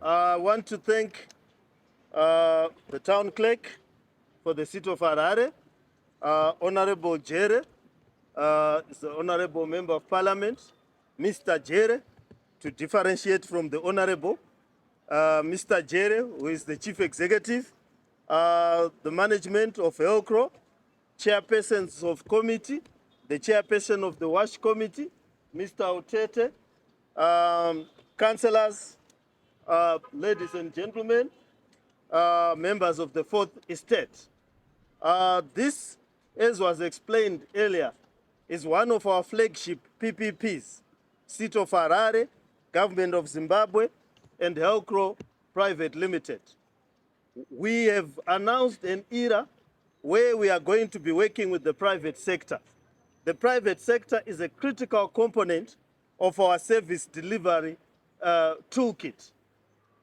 I want to thank the town clerk for the city of Harare, Honorable Jere, is the Honorable Member of Parliament, Mr. Jere, to differentiate from the Honorable, Mr. Jere, who is the Chief Executive, the management of Helcraw, chairpersons of committee, the chairperson of the WASH committee, Mr. Otete, councillors, ladies and gentlemen, members of the Fourth Estate. This, as was explained earlier, is one of our flagship PPPs, Seat of Harare, Government of Zimbabwe, and Helcraw Private Limited. We have announced an era where we are going to be working with the private sector. The private sector is a critical component of our service delivery toolkit.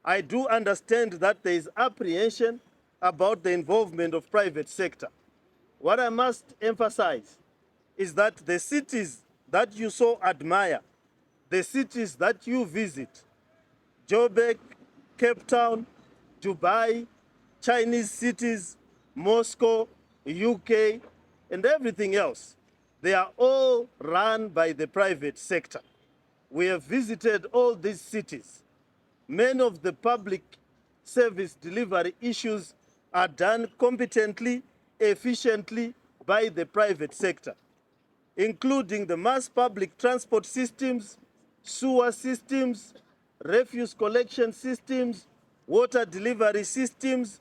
I do understand that there is apprehension about the involvement of private sector. What I must emphasize is that the cities that you so admire, the cities that you visit, Joburg, Cape Town, Dubai, Chinese cities, Moscow, UK, and everything else, they are all run by the private sector. We have visited all these cities. Many of the public service delivery issues are done competently, efficiently by the private sector, including the mass public transport systems, sewer systems, refuse collection systems, water delivery systems,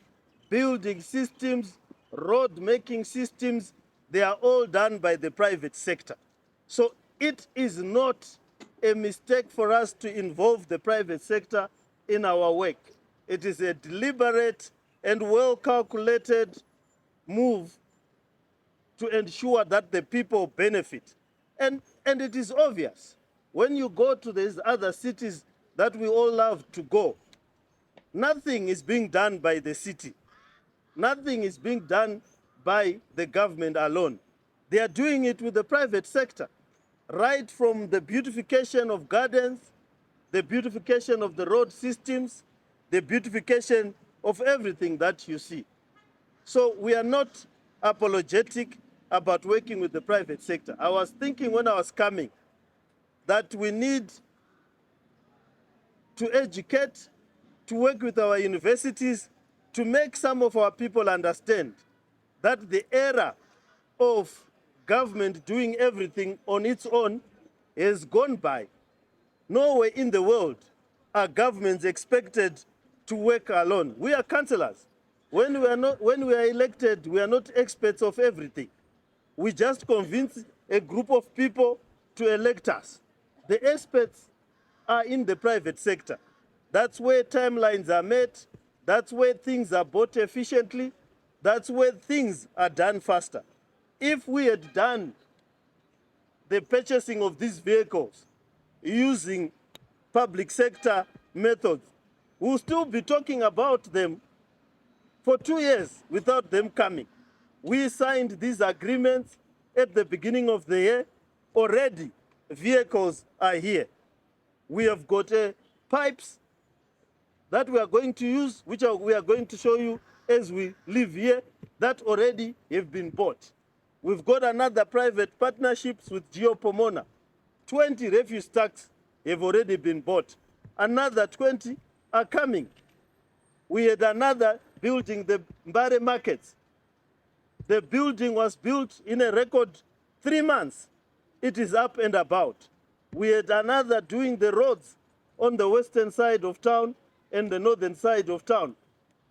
building systems, road making systems. They are all done by the private sector. So it is not a mistake for us to involve the private sector in our work. It is a deliberate and well-calculated move to ensure that the people benefit. And it is obvious. When you go to these other cities that we all love to go, nothing is being done by the city. Nothing is being done by the government alone. They are doing it with the private sector, right from the beautification of gardens, the beautification of the road systems, the beautification of everything that you see. So we are not apologetic about working with the private sector. I was thinking when I was coming that we need to educate, to work with our universities, to make some of our people understand that the era of government doing everything on its own has gone by. Nowhere in the world are governments expected to work alone. We are councillors. When we are elected, we are not experts of everything. We just convince a group of people to elect us. The experts are in the private sector. That's where timelines are met. That's where things are bought efficiently. That's where things are done faster. If we had done the purchasing of these vehicles using public sector methods, we'll still be talking about them for 2 years without them coming. We signed these agreements at the beginning of the year. Already, vehicles are here. We have got pipes that we are going to use, which we are going to show you as we live here, that already have been bought. We've got another private partnerships with Geopomona. 20 refuse trucks have already been bought. Another 20 are coming. We had another building, the Mbare markets. The building was built in a record 3 months. It is up and about. We had another doing the roads on the western side of town and the northern side of town.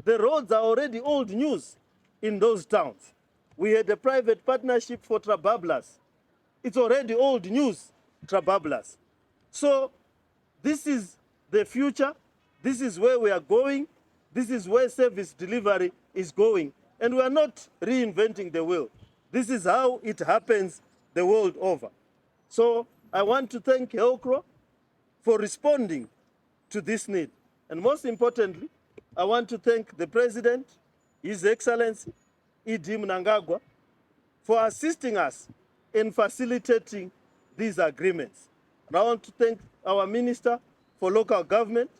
The roads are already old news in those towns. We had a private partnership for Trabablas. It's already old news, Trabablas. So this is the future. This is where we are going. This is where service delivery is going. And we are not reinventing the wheel. This is how it happens the world over. So I want to thank Helcraw for responding to this need. And most importantly, I want to thank the President, His Excellency, E.D. Mnangagwa, for assisting us in facilitating these agreements. And I want to thank our Minister for Local Government,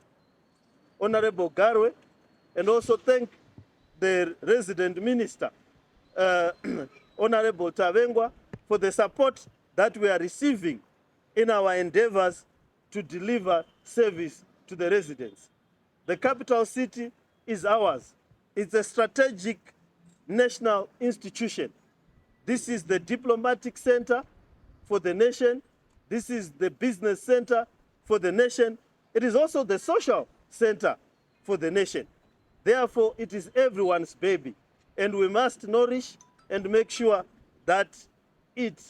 Honorable Garwe, and also thank the resident minister, Honorable Tavengwa, for the support that we are receiving in our endeavors to deliver service to the residents. The capital city is ours. It's a strategic national institution. This is the diplomatic center for the nation. This is the business center for the nation. It is also the social center for the nation. Therefore, it is everyone's baby, and we must nourish and make sure that it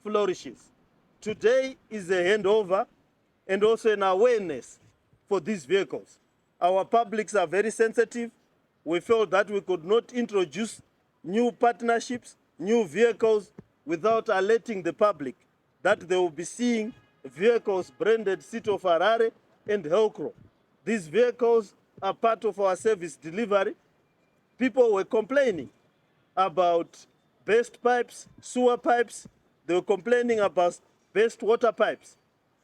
flourishes. Today is a handover and also an awareness for these vehicles. Our publics are very sensitive. We felt that we could not introduce new partnerships, new vehicles, without alerting the public that they will be seeing vehicles branded City of Harare and Helcraw. These vehicles are part of our service delivery. People were complaining about burst pipes, sewer pipes. They were complaining about burst water pipes.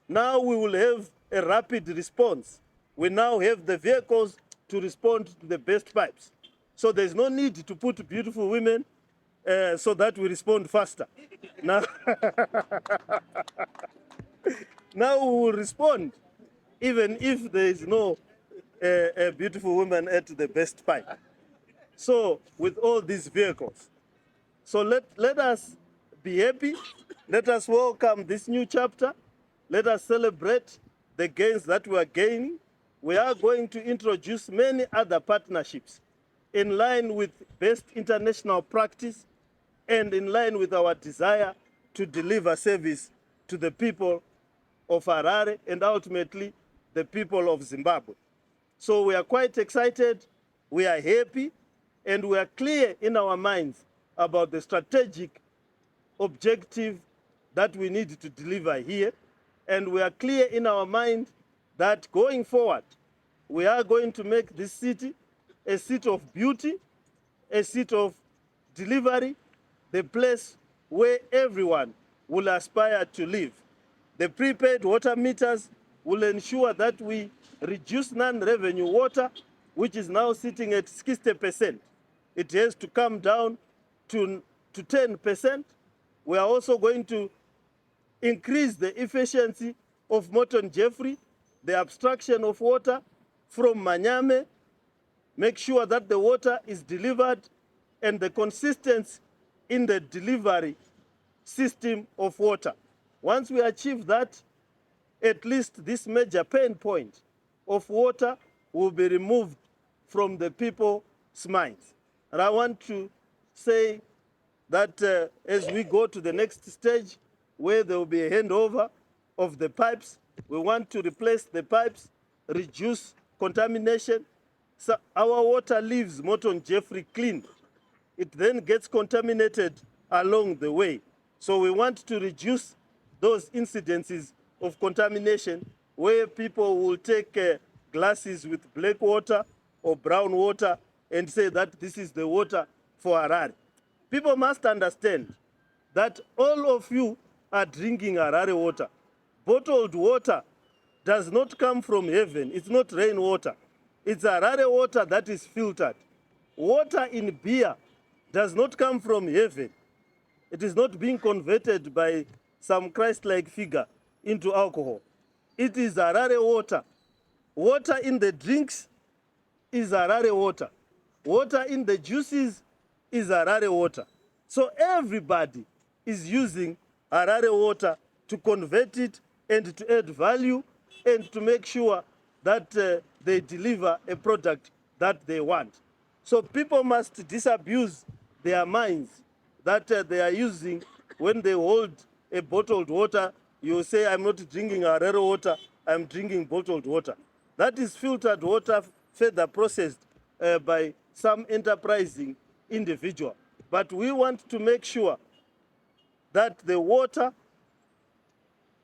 Now we will have a rapid response. We now have the vehicles to respond to the burst pipes. So there's no need to put beautiful women so that we respond faster. Now, now we will respond even if there is no beautiful woman at the burst pipe. So with all these vehicles, so let us be happy. Let us welcome this new chapter. Let us celebrate the gains that we are gaining. We are going to introduce many other partnerships in line with best international practice and in line with our desire to deliver service to the people of Harare and ultimately the people of Zimbabwe. So we are quite excited, we are happy, and we are clear in our minds about the strategic objective that we need to deliver here. And we are clear in our mind that going forward, we are going to make this city a city of beauty, a city of delivery, the place where everyone will aspire to live. The prepaid water meters will ensure that we reduce non-revenue water, which is now sitting at 60%. It has to come down to 10%. We are also going to increase the efficiency of Morton Jeffrey, the abstraction of water from Manyame, make sure that the water is delivered and the consistency in the delivery system of water. Once we achieve that, at least this major pain point of water will be removed from the people's minds. And I want to say that as we go to the next stage, where there will be a handover of the pipes, we want to replace the pipes, reduce contamination. So our water leaves Morton Jeffrey clean. It then gets contaminated along the way. So we want to reduce those incidences of contamination where people will take glasses with black water or brown water and say that this is the water for Harare. People must understand that all of you are drinking Harare water. Bottled water does not come from heaven. It's not rainwater. It's Harare water that is filtered. Water in beer does not come from heaven. It is not being converted by some Christ-like figure into alcohol. It is Harare water. Water in the drinks is Harare water. Water in the juices is Harare water. So everybody is using Harare water to convert it and to add value and to make sure that they deliver a product that they want. So people must disabuse their minds that they are using when they hold a bottled water. You say, I'm not drinking Harare water, I'm drinking bottled water. That is filtered water, further processed by some enterprising individual. But we want to make sure that the water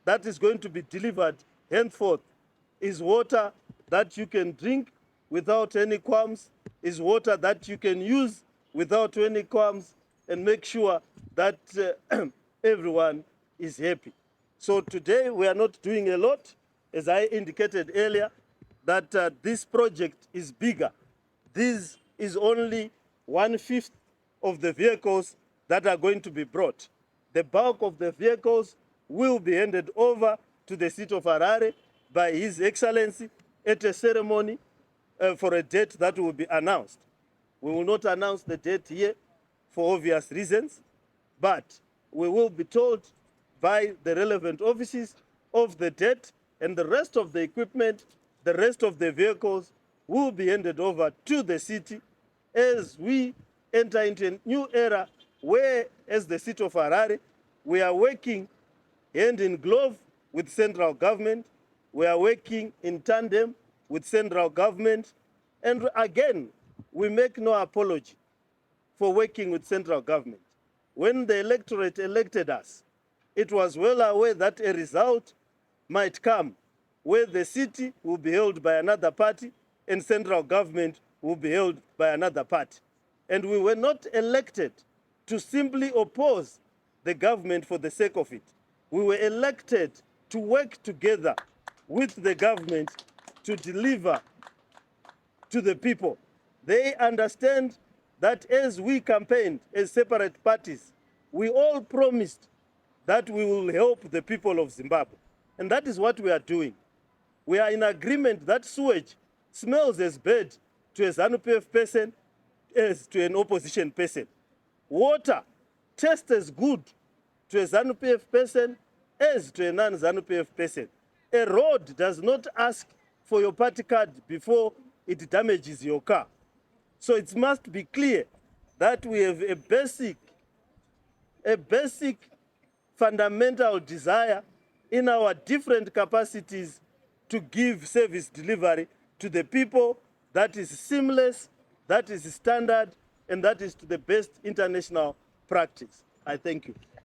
that is going to be delivered henceforth is water that you can drink without any qualms, is water that you can use without any qualms, and make sure that everyone is happy. So today we are not doing a lot. As I indicated earlier, that this project is bigger. This is only 1/5 of the vehicles that are going to be brought. The bulk of the vehicles will be handed over to the city of Harare by His Excellency at a ceremony for a date that will be announced. We will not announce the date here for obvious reasons, but we will be told by the relevant offices of the date, and the rest of the equipment, the rest of the vehicles will be handed over to the city as we enter into a new era where, as the city of Harare, we are working hand in glove with central government. We are working in tandem with central government. And again, we make no apology for working with central government. When the electorate elected us, it was well aware that a result might come where the city will be held by another party and central government will be held by another party. And we were not elected to simply oppose the government for the sake of it. We were elected to work together with the government to deliver to the people. They understand that as we campaigned as separate parties, we all promised that we will help the people of Zimbabwe. And that is what we are doing. We are in agreement that sewage smells as bad to a Zanu-PF person as to an opposition person. Water tastes as good to a Zanu-PF person as to a non-Zanu-PF person. A road does not ask for your party card before it damages your car. So it must be clear that we have a basic fundamental desire in our different capacities to give service delivery to the people that is seamless, that is standard, and that is to the best international practice. I thank you.